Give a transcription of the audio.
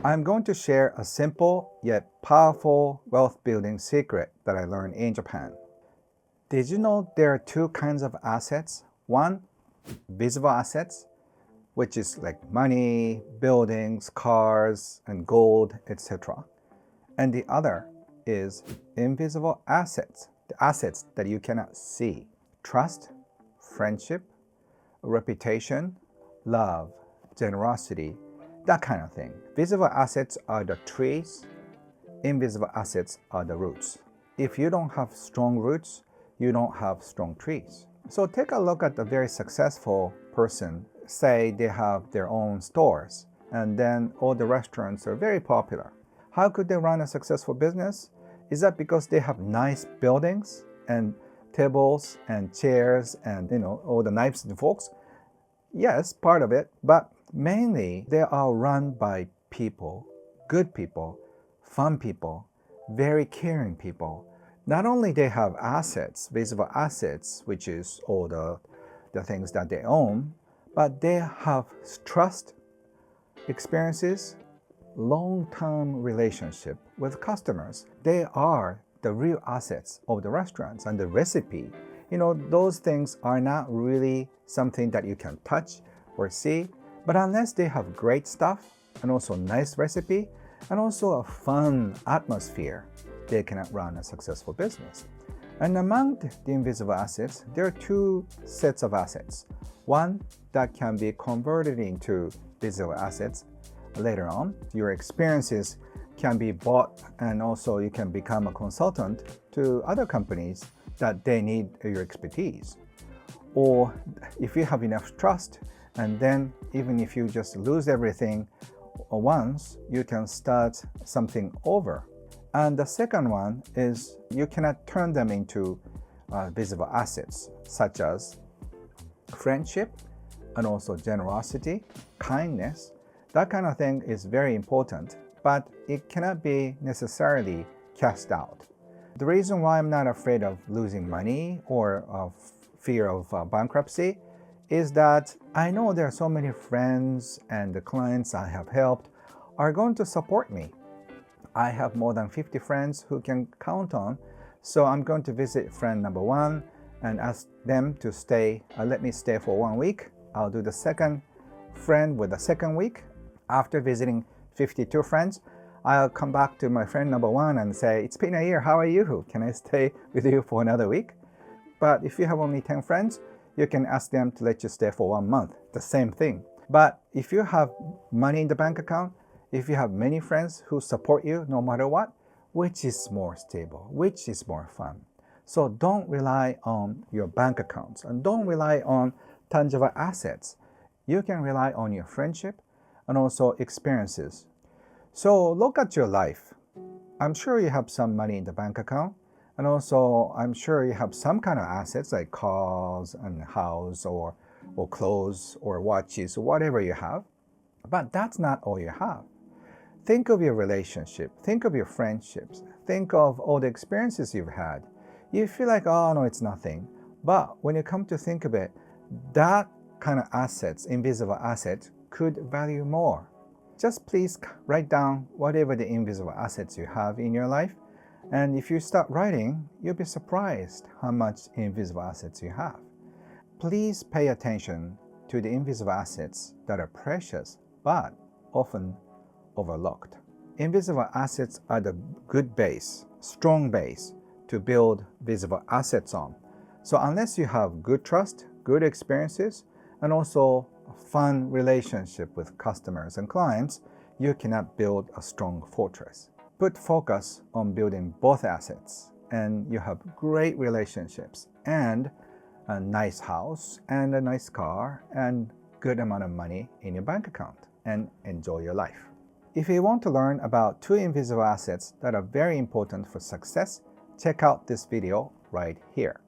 I'm going to share a simple yet powerful wealth building secret that I learned in Japan. Did you know there are two kinds of assets? One, visible assets, which is like money, buildings, cars, and gold, etc. And the other is invisible assets, the assets that you cannot see. Trust, friendship, reputation, love, generosity, that kind of thing. Visible assets are the trees, invisible assets are the roots. If you don't have strong roots, you don't have strong trees. So take a look at a very successful person. Say they have their own stores, and then all the restaurants are very popular. How could they run a successful business? Is that because they have nice buildings and tables and chairs and all the knives and forks? Yes, part of it, but mainly they are run by people, good people, fun people, very caring people. Not only they have assets, visible assets, which is all the things that they own, but they have trust, experiences, long-term relationship with customers. They are the real assets of the restaurants and the recipe. Those things are not really something that you can touch or see, but unless they have great stuff and also nice recipe and also a fun atmosphere, they cannot run a successful business. And among the invisible assets, there are two sets of assets. One that can be converted into visible assets later on. Your experiences can be bought, and also you can become a consultant to other companies that they need your expertise. Or if you have enough trust, and then even if you just lose everything once, you can start something over. And the second one is you cannot turn them into visible assets, such as friendship and also generosity, kindness. That kind of thing is very important, but it cannot be necessarily cast out. The reason why I'm not afraid of losing money or of fear of bankruptcy is that I know there are so many friends and the clients I have helped are going to support me. I have more than 50 friends who can count on, so I'm going to visit friend number one and ask them to let me stay for 1 week. I'll do the second friend with the second week. After visiting 52 friends, I'll come back to my friend number one and say, it's been a year, how are you? Can I stay with you for another week? But if you have only 10 friends, you can ask them to let you stay for 1 month, the same thing. But if you have money in the bank account, if you have many friends who support you no matter what, which is more stable, which is more fun? So don't rely on your bank accounts and don't rely on tangible assets. You can rely on your friendship and also experiences. So look at your life. I'm sure you have some money in the bank account, and also I'm sure you have some kind of assets like cars and house or clothes or watches or whatever you have. But that's not all you have. Think of your relationship, think of your friendships, think of all the experiences you've had. You feel like, oh no, it's nothing. But when you come to think of it, that kind of assets, invisible assets, could value more. Just please write down whatever the invisible assets you have in your life. And if you start writing, you'll be surprised how much invisible assets you have. Please pay attention to the invisible assets that are precious, but often overlooked. Invisible assets are the good base, strong base to build visible assets on. So unless you have good trust, good experiences, and also a fun relationship with customers and clients, you cannot build a strong fortress. Put focus on building both assets, and you have great relationships and a nice house and a nice car and good amount of money in your bank account, and enjoy your life. If you want to learn about 2 invisible assets that are very important for success, check out this video right here.